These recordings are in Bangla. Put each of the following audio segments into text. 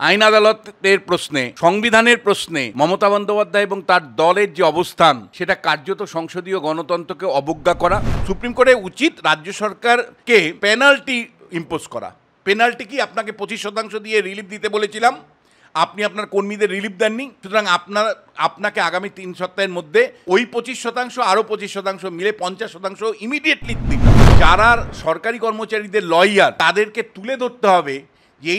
আইন আদালতের প্রশ্নে, সংবিধানের প্রশ্নে মমতা বন্দ্যোপাধ্যায় এবং তার দলের যে অবস্থান সেটা কার্যত সংসদীয় গণতন্ত্রকে অবজ্ঞা করা। সুপ্রিম কোর্টের উচিত রাজ্য সরকারকে পেনাল্টি ইম্পোজ করা। পেনাল্টি কি? আপনাকে 25% দিয়ে রিলিফ দিতে বলেছিলাম, আপনি আপনার কর্মীদের রিলিফ দেননি, সুতরাং আপনাকে আগামী 3 সপ্তাহের মধ্যে ওই 25% আরও 25% মিলে 50% ইমিডিয়েটলি দিতে হবে। যারা সরকারি কর্মচারীদের লয়ার তাদেরকে তুলে ধরতে হবে যে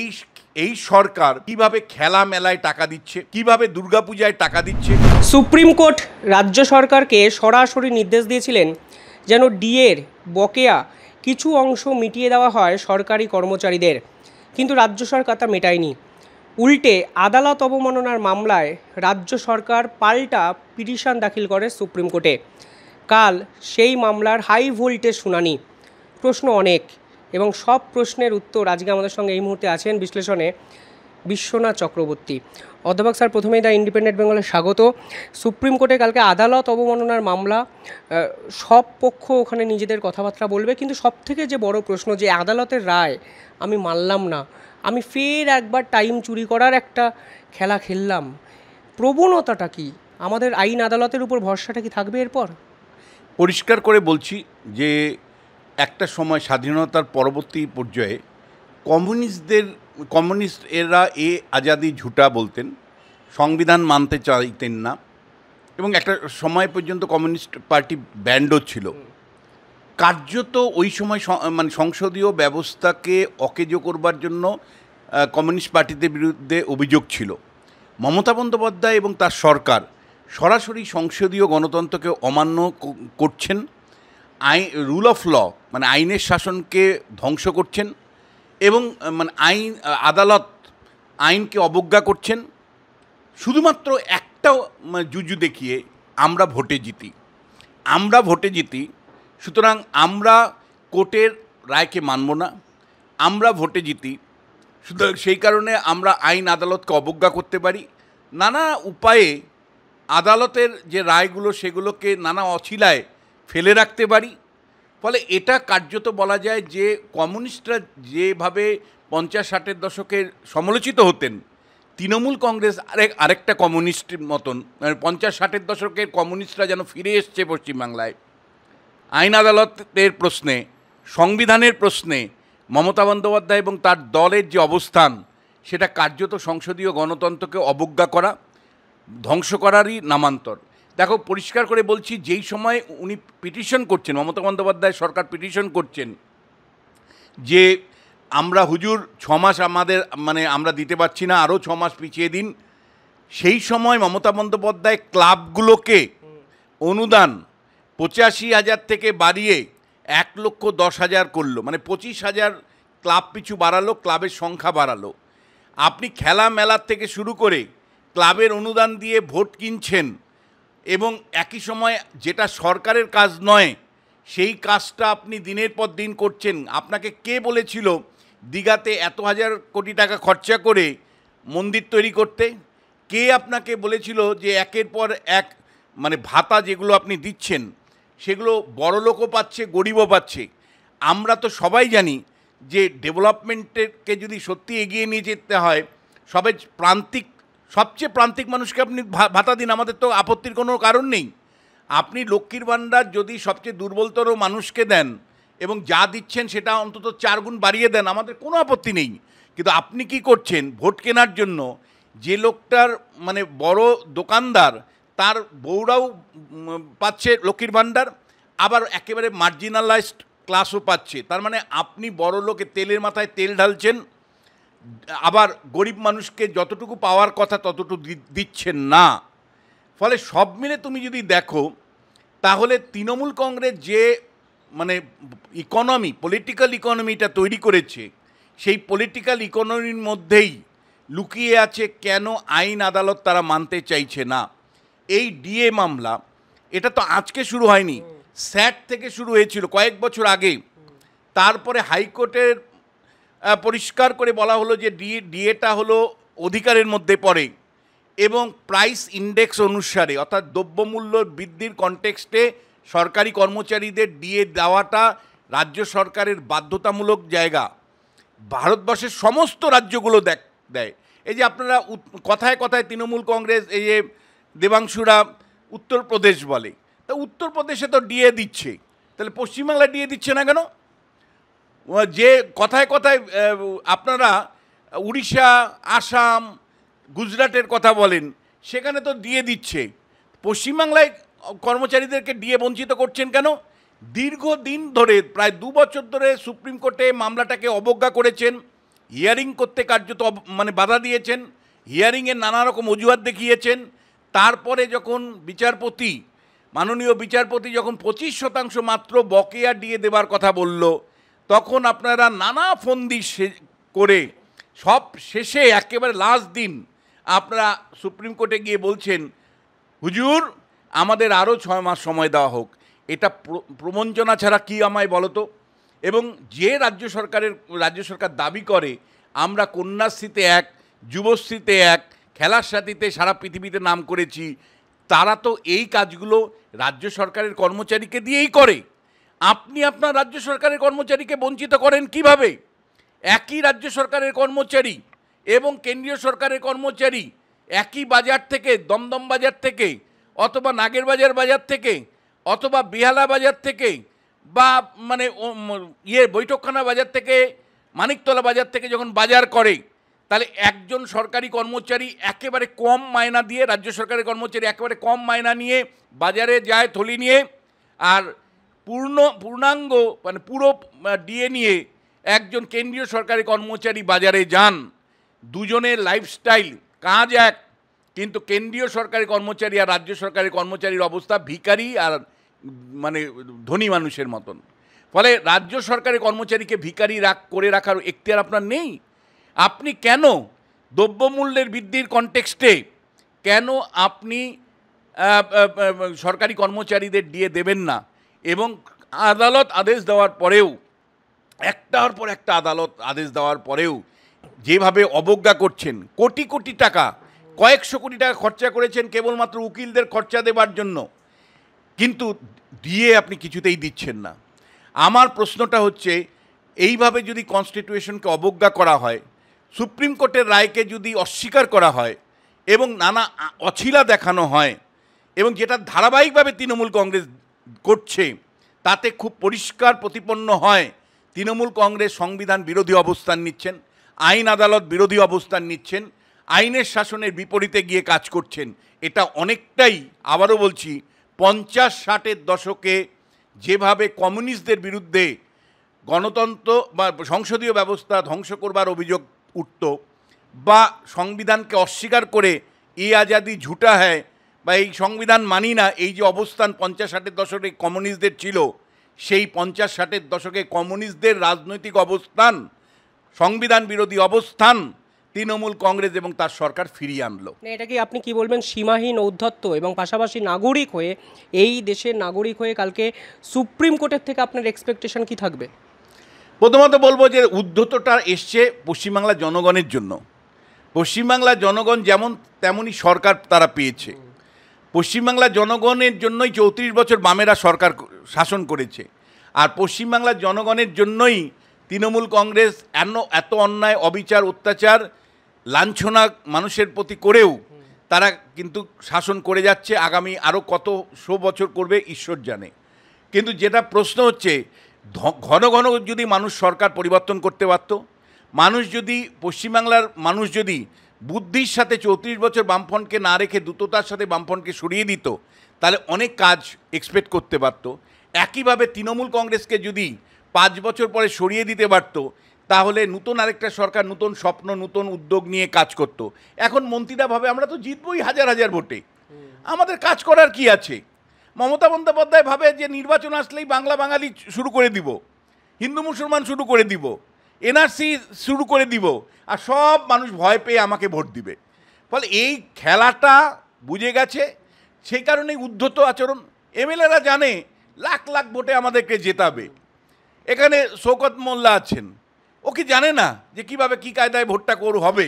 এই সরকার কিভাবে খেলা মেলায় টাকা দিচ্ছে, কিভাবে দুর্গাপূজায় টাকা দিচ্ছে। সুপ্রিম কোর্ট রাজ্য সরকারকে সরাসরি নির্দেশ দিয়েছিলেন যেন ডিএর বকেয়া কিছু অংশ মিটিয়ে দেওয়া হয় সরকারি কর্মচারীদের, কিন্তু রাজ্য সরকার তা মেটায়নি। উল্টে আদালত অবমাননার মামলায় রাজ্য সরকার পাল্টা পিটিশন দাখিল করে সুপ্রিম কোর্টে। কাল সেই মামলার হাই ভোল্টেজ শুনানি। প্রশ্ন অনেক এবং সব প্রশ্নের উত্তর আজকে আমাদের সঙ্গে এই মুহূর্তে আছেন বিশ্লেষণে বিশ্বনাথ চক্রবর্তী। অধ্যাপক স্যার, প্রথমেই দ্য ইন্ডিপেন্ডেন্ট বেঙ্গলে স্বাগত। সুপ্রিম কোর্টে কালকে আদালত অবমাননার মামলা, সব পক্ষ ওখানে নিজেদের কথাবার্তা বলবে, কিন্তু সবথেকে যে বড় প্রশ্ন যে আদালতের রায় আমি মানলাম না, আমি ফের একবার টাইম চুরি করার একটা খেলা খেললাম, প্রবণতাটা কি? আমাদের আইন আদালতের উপর ভরসাটা কি থাকবে এরপর? পরিষ্কার করে বলছি যে একটা সময় স্বাধীনতার পরবর্তী পর্যায়ে কমিউনিস্ট এরা আজাদি ঝুটা বলতেন, সংবিধান মানতে চাইতেন না, এবং একটা সময় পর্যন্ত কমিউনিস্ট পার্টি ব্যান্ডও ছিল। কার্যত ওই সময় মানে সংসদীয় ব্যবস্থাকে অকেজো করবার জন্য কমিউনিস্ট পার্টিদের বিরুদ্ধে অভিযোগ ছিল। মমতা বন্দ্যোপাধ্যায় এবং তার সরকার সরাসরি সংসদীয় গণতন্ত্রকে অমান্য করছেন, রুল অফ ল মানে আইনের শাসনকে ধ্বংস করছেন, এবং মানে আইনকে অবজ্ঞা করছেন, শুধুমাত্র একটা জুজু দেখিয়ে আমরা ভোটে জিতি। সুতরাং আমরা কোর্টের রায়কে মানব না, আমরা ভোটে জিতি, সুতরাং সেই কারণে আমরা আইন আদালতকে অবজ্ঞা করতে পারি, নানা উপায়ে আদালতের যে রায়গুলো সেগুলোকে নানা অছিলায় ফেলে রাখতে পারি। ফলে এটা কার্যত বলা যায় যে কমিউনিস্টরা যেভাবে 50-60-এর দশকের সমালোচিত হতেন, তৃণমূল কংগ্রেস আরেকটা কমিউনিস্টের মতন, 50-60-এর দশকের কমিউনিস্টরা যেন ফিরে এসছে পশ্চিমবাংলায়। আইন আদালতের প্রশ্নে, সংবিধানের প্রশ্নে মমতা বন্দ্যোপাধ্যায় এবং তার দলের যে অবস্থান সেটা কার্যত সংসদীয় গণতন্ত্রকে অবজ্ঞা করা, ধ্বংস করারই নামান্তর। দেখো, পরিষ্কার করে বলছি, যেই সময় উনি পিটিশন করছেন, মমতা বন্দ্যোপাধ্যায় সরকার পিটিশন করছেন যে আমরা হুজুর 6 মাস আমাদের আমরা দিতে পারছি না, আরও 6 মাস পিছিয়ে দিন, সেই সময় মমতা বন্দ্যোপাধ্যায় ক্লাবগুলোকে অনুদান 85,000 থেকে বাড়িয়ে 1,10,000 করলো, মানে 25,000 ক্লাব পিছু বাড়ালো, ক্লাবের সংখ্যা বাড়ালো। আপনি খেলা মেলার থেকে শুরু করে ক্লাবের অনুদান দিয়ে ভোট কিনছেন, এবং একই সময় যেটা সরকারের কাজ নয় সেই কাজটা আপনি দিনের পর দিন করছেন। আপনাকে কে বলেছিল দীঘাতে এত হাজার কোটি টাকা খরচা করে মন্দির তৈরি করতে? কে আপনাকে বলেছিল যে একের পর এক ভাতা যেগুলো আপনি দিচ্ছেন সেগুলো বড়লোকও পাচ্ছে, গরিবও পাচ্ছে? আমরা তো সবাই জানি যে ডেভেলপমেন্টকে যদি সত্যি এগিয়ে নিয়ে যেতে হয়, সবচেয়ে প্রান্তিক মানুষকে আপনি ভাতা দিন, আমাদের তো আপত্তির কোনো কারণ নেই। আপনি লক্ষ্মীর ভাণ্ডার যদি সবচেয়ে দুর্বলতর মানুষকে দেন এবং যা দিচ্ছেন সেটা অন্তত 4 গুণ বাড়িয়ে দেন, আমাদের কোনো আপত্তি নেই। কিন্তু আপনি কি করছেন? ভোট কেনার জন্য যে লোকটার বড় দোকানদার, তার বউরাও পাচ্ছে লক্ষ্মীর ভাণ্ডার, আবার একেবারে মার্জিনালাইজড ক্লাসও পাচ্ছে। তার মানে আপনি বড় লোকে তেলের মাথায় তেল ঢালছেন, আবার গরিব মানুষকে যতটুকু পাওয়ার কথা ততটুকু দিচ্ছেন না। ফলে সব মিলে তুমি যদি দেখো, তাহলে তৃণমূল কংগ্রেস যে পলিটিক্যাল ইকোনমিটা তৈরি করেছে, সেই পলিটিক্যাল ইকোনমির মধ্যেই লুকিয়ে আছে কেন আইন আদালত তারা মানতে চাইছে না। এই ডিএ মামলা, এটা তো আজকে শুরু হয়নি, স্যাট থেকে শুরু হয়েছিল কয়েক বছর আগে। তারপরে হাইকোর্টের পরিষ্কার করে বলা হলো যে ডিএটা হলো অধিকারের মধ্যে পড়ে, এবং প্রাইস ইন্ডেক্স অনুসারে, অর্থাৎ দ্রব্যমূল্য বৃদ্ধির কনটেক্সটে সরকারি কর্মচারীদের ডিএ দেওয়াটা রাজ্য সরকারের বাধ্যতামূলক জায়গা। ভারতবর্ষের সমস্ত রাজ্যগুলো দেয়। এই যে আপনারা কথায় কথায় তৃণমূল কংগ্রেস এই যে দেবাংশুরা উত্তরপ্রদেশ বলে, তা উত্তরপ্রদেশে তো ডিএ দিচ্ছে, তাহলে পশ্চিমবাংলায় ডিএ দিচ্ছে না কেন? যে কথায় কথায় আপনারা উড়িষ্যা, আসাম, গুজরাটের কথা বলেন, সেখানে তো ডিএ দিচ্ছে, পশ্চিমবাংলায় কর্মচারীদেরকে ডিএ বঞ্চিত করছেন কেন? দীর্ঘদিন ধরে প্রায় 2 বছর ধরে সুপ্রিম কোর্টে মামলাটাকে অবজ্ঞা করেছেন, হিয়ারিং করতে কার্যত মানে বাধা দিয়েছেন, হিয়ারিংয়ের নানা রকম অজুহাত দেখিয়েছেন। তারপরে যখন মাননীয় বিচারপতি যখন 25% মাত্র বকেয়া ডিএ দেবার কথা বলল, তখন আপনারা নানা ফন্দি করে সব শেষে একেবারে লাস্ট দিন আপনারা সুপ্রিম কোর্টে গিয়ে বলছেন, হুজুর আমাদের আরও 6 মাস সময় দেওয়া হোক। এটা প্রবঞ্চনা ছাড়া কি আমায় বলো তো? এবং যে রাজ্য সরকার দাবি করে আমরা কন্যাশ্রীতে 1, যুবশ্রীতে 1, খেলার সাথীতে সারা পৃথিবীতে নাম করেছি, তারা তো এই কাজগুলো রাজ্য সরকারের কর্মচারীকে দিয়েই করে। আপনি আপনার রাজ্য সরকারের কর্মচারীকে বঞ্চিত করেন কিভাবে? একই রাজ্য সরকারের কর্মচারী এবং কেন্দ্রীয় সরকারের কর্মচারী একই বাজার থেকে, দমদম বাজার থেকে, অথবা নাগেরবাজার বাজার থেকে, অথবা বেহালা বাজার থেকে, বা মানে বৈঠকখানা বাজার থেকে, মানিকতলা বাজার থেকে যখন বাজার করে, তাহলে একজন সরকারি কর্মচারী একেবারে কম মায়না দিয়ে, রাজ্য সরকারের কর্মচারী একেবারে কম মায়না নিয়ে বাজারে যায় থলি নিয়ে, আর পূর্ণাঙ্গ মানে পুরো ডিএ নিয়ে একজন কেন্দ্রীয় সরকারি কর্মচারী বাজারে যান। দুজনের লাইফস্টাইল কাজ এক, কিন্তু কেন্দ্রীয় সরকারি কর্মচারী আর রাজ্য সরকারি কর্মচারীর অবস্থা ভিখারি আর মানে ধনী মানুষের মতন। ফলে রাজ্য সরকারি কর্মচারীকে ভিখারি করে রাখার এখতিয়ার আপনার নেই। আপনি কেন দ্রব্যমূল্যের বৃদ্ধির কনটেক্সটে কেন আপনি সরকারি কর্মচারীদের ডিএ দেবেন না? এবং আদালত আদেশ দেওয়ার পরেও, একটার পর একটা আদালত আদেশ দেওয়ার পরেও যেভাবে অবজ্ঞা করছেন, কোটি কোটি টাকা, কয়েকশো কোটি টাকা খরচা করেছেন কেবলমাত্র উকিলদের খরচা দেবার জন্য, কিন্তু ডিএ আপনি কিছুতেই দিচ্ছেন না। আমার প্রশ্নটা হচ্ছে, এইভাবে যদি কনস্টিটিউশনকে অবজ্ঞা করা হয়, সুপ্রিম কোর্টের রায়কে যদি অস্বীকার করা হয় এবং নানা অছিলা দেখানো হয়, এবং যেটা ধারাবাহিকভাবে তৃণমূল কংগ্রেস করছে, তাতে খুব পরিষ্কার প্রতিপন্ন হয় তৃণমূল কংগ্রেস সংবিধান বিরোধী অবস্থান নিচ্ছেন, আইন আদালত বিরোধী অবস্থান নিচ্ছেন, আইনের শাসনের বিপরীতে গিয়ে কাজ করছেন। এটা অনেকটাই, আবারও বলছি, 50-60-এর দশকে যেভাবে কমিউনিস্টদের বিরুদ্ধে গণতন্ত্র বা সংসদীয় ব্যবস্থা ধ্বংস করবার অভিযোগ উঠত, বা সংবিধানকে অস্বীকার করে এই আজাদি ঝুটা হয় বা এই সংবিধান মানি না, এই যে অবস্থান 50-60-এর দশকে কমিউনিস্টদের ছিল, সেই 50-60-এর দশকে কমিউনিস্টদের রাজনৈতিক অবস্থান, সংবিধান বিরোধী অবস্থান তৃণমূল কংগ্রেস এবং তার সরকার ফিরিয়ে আনলো। এটা কি আপনি কি বলবেন, সীমাহীন ঔদ্ধত্য এবং পাশাপাশি নাগরিক হয়ে, এই দেশের নাগরিক হয়ে কালকে সুপ্রিম কোর্টের থেকে আপনার এক্সপেকটেশন কি থাকবে? প্রথমত বলবো যে উদ্ধতটা এসছে পশ্চিমবাংলার জনগণের জন্য। পশ্চিমবাংলার জনগণ যেমন তেমনই সরকার তারা পেয়েছে। পশ্চিমবাংলার জনগণের জন্যই 34 বছর বামেরা সরকার শাসন করেছে, আর পশ্চিমবাংলার জনগণের জন্যই তৃণমূল কংগ্রেস এত অন্যায়, অবিচার, অত্যাচার, লাঞ্ছনা মানুষের প্রতি করেও তারা কিন্তু শাসন করে যাচ্ছে। আগামী আরও কত 100 বছর করবে ঈশ্বর জানে। কিন্তু যেটা প্রশ্ন হচ্ছে, ঘন ঘন যদি মানুষ সরকার পরিবর্তন করতে পারত, পশ্চিমবাংলার মানুষ যদি বুদ্ধির সাথে 34 বছর বামফ্রন্টকে না রেখে দ্রুততার সাথে বামফ্রন্টকে সরিয়ে দিত, তাহলে অনেক কাজ এক্সপেক্ট করতে পারত। একইভাবে তৃণমূল কংগ্রেসকে যদি 5 বছর পরে সরিয়ে দিতে পারত, তাহলে নতুন আরেকটা সরকার নতুন স্বপ্ন, নতুন উদ্যোগ নিয়ে কাজ করত। এখন মন্ত্রীরা ভাবে আমরা তো জিতবই হাজার হাজার ভোটে, আমাদের কাজ করার কি আছে। মমতা বন্দ্যোপাধ্যায় ভাবে যে নির্বাচন আসলেই বাংলা বাঙালি শুরু করে দিব, হিন্দু মুসলমান শুরু করে দিব, এনআরসি শুরু করে দিব, আর সব মানুষ ভয় পেয়ে আমাকে ভোট দিবে। ফলে এই খেলাটা বুঝে গেছে, সেই কারণেই উদ্ধত আচরণ। এমএলএরা জানে লাখ লাখ ভোটে আমাদেরকে জেতাবে। এখানে শওকত মোল্লা আছেন, ও কি জানে না যে কিভাবে কি কায়দায় ভোটটা হবে?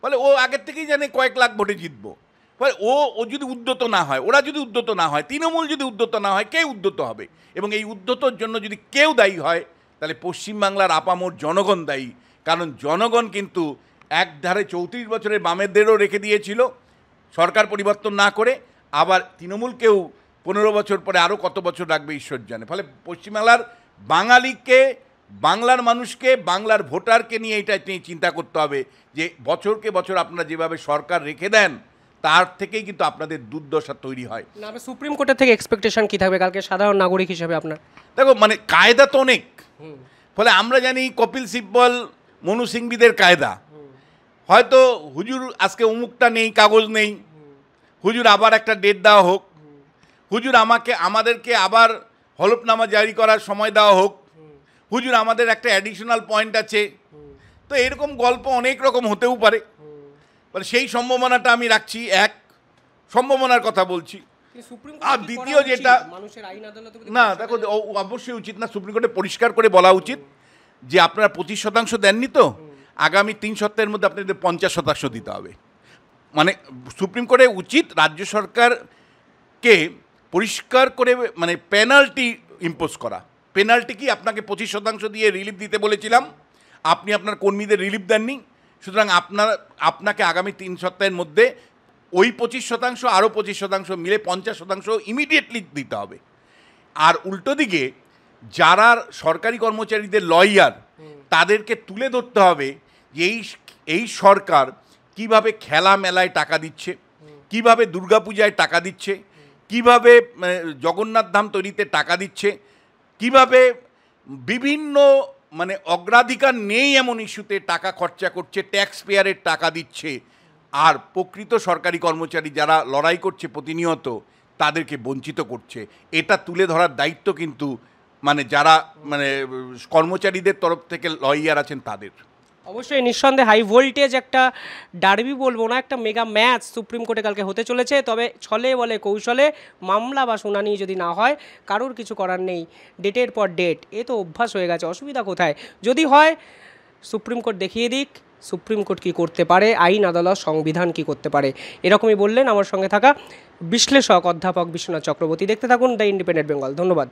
ফলে ও আগের থেকেই জানে কয়েক লাখ ভোটে জিতবো। ফলে ও যদি উদ্যত না হয়, ওরা যদি উদ্যত না হয়, তৃণমূল যদি উদ্যত না হয়, কে উদ্যত হবে? এবং এই উদ্যতর জন্য যদি কেউ দায়ী হয়, তাহলে পশ্চিমবাংলার আপামর জনগণ দায়ী। কারণ জনগণ কিন্তু একধারে 34 বছরের বামেদেরও রেখে দিয়েছিল সরকার পরিবর্তন না করে, আবার তৃণমূলকেও 15 বছর পরে আরও কত বছর রাখবে ঈশ্বর জানে। ফলে পশ্চিমবাংলার বাঙালিকে, বাংলার মানুষকে, বাংলার ভোটারকে নিয়ে এটা নিয়ে চিন্তা করতে হবে যে বছরকে বছর আপনারা যেভাবে সরকার রেখে দেন তার থেকেই কিন্তু আপনাদের দুর্দশা তৈরি হয়। না, সুপ্রিম কোর্টের থেকে এক্সপেকটেশন কী থাকবে কালকে সাধারণ নাগরিক হিসেবে আপনার? দেখো, মানে কায়দা তো অনেক, ফলে আমরা জানি কপিল সিব্বল, মনু সিংবিদের কায়দা, হয়তো হুজুর আজকে অমুকটা নেই, কাগজ নেই, হুজুর আবার একটা ডেট দেওয়া হোক, হুজুর আমাদেরকে আবার হলফনামা জারি করার সময় দেওয়া হোক, হুজুর আমাদের একটা অ্যাডিশনাল পয়েন্ট আছে। তো এরকম গল্প অনেক রকম হতেও পারে, মানে সেই সম্ভাবনাটা আমি রাখছি, এক সম্ভাবনার কথা বলছি। আর দ্বিতীয় যেটা, না দেখো অবশ্যই উচিত না, সুপ্রিম কোর্টে পরিষ্কার করে বলা উচিত যে আপনারা 25% দেননি তো, আগামী 3 সপ্তাহের মধ্যে আপনাদের 50% দিতে হবে। মানে সুপ্রিম কোর্টে উচিত রাজ্য সরকারকে পরিষ্কার করে মানে পেনাল্টি ইম্পোজ করা। পেনাল্টি কি, আপনাকে 25% দিয়ে রিলিফ দিতে বলেছিলাম, আপনি আপনার কর্মীদের রিলিফ দেননি, সুতরাং আপনাকে আগামী 3 সপ্তাহের মধ্যে ওই 25% আরও 25% মিলে 50% ইমিডিয়েটলি দিতে হবে। আর উল্টো দিকে যারা সরকারি কর্মচারীদের লয়ার, তাদেরকে তুলে ধরতে হবে যে এই সরকার কিভাবে খেলা মেলায় টাকা দিচ্ছে, কিভাবে দুর্গাপূজায় টাকা দিচ্ছে, কিভাবে জগন্নাথ ধাম তৈরিতে টাকা দিচ্ছে, কিভাবে বিভিন্ন মানে অগ্রাধিকার নেই এমন ইস্যুতে টাকা খরচা করছে, ট্যাক্স পেয়ারের টাকা দিচ্ছে, আর প্রকৃত সরকারি কর্মচারী যারা লড়াই করছে প্রতিনিয়ত তাদেরকে বঞ্চিত করছে। এটা তুলে ধরার দায়িত্ব কিন্তু মানে যারা মানে কর্মচারীদের তরফ থেকে লয়ার আছেন তাদের। অবশ্যই নিঃসন্দেহে হাই ভোল্টেজ একটা ডার্বি বলবো না, একটা মেগা ম্যাচ সুপ্রিম কোর্টে কালকে হতে চলেছে। তবে ছলে বলে কৌশলে মামলা বা শুনানি যদি না হয় কারোর কিছু করার নেই, ডেটের পর ডেট, এ তো অভ্যাস হয়ে গেছে, অসুবিধা কোথায়? যদি হয় সুপ্রিম কোর্ট দেখিয়ে দিক সুপ্রিম কোর্ট কী করতে পারে, আইন আদালত সংবিধান কী করতে পারে। এরকমই বললেন আমার সঙ্গে থাকা বিশ্লেষক অধ্যাপক বিশ্বনাথ চক্রবর্তী। দেখতে থাকুন দ্য ইন্ডিপেন্ডেন্ট বেঙ্গল। ধন্যবাদ।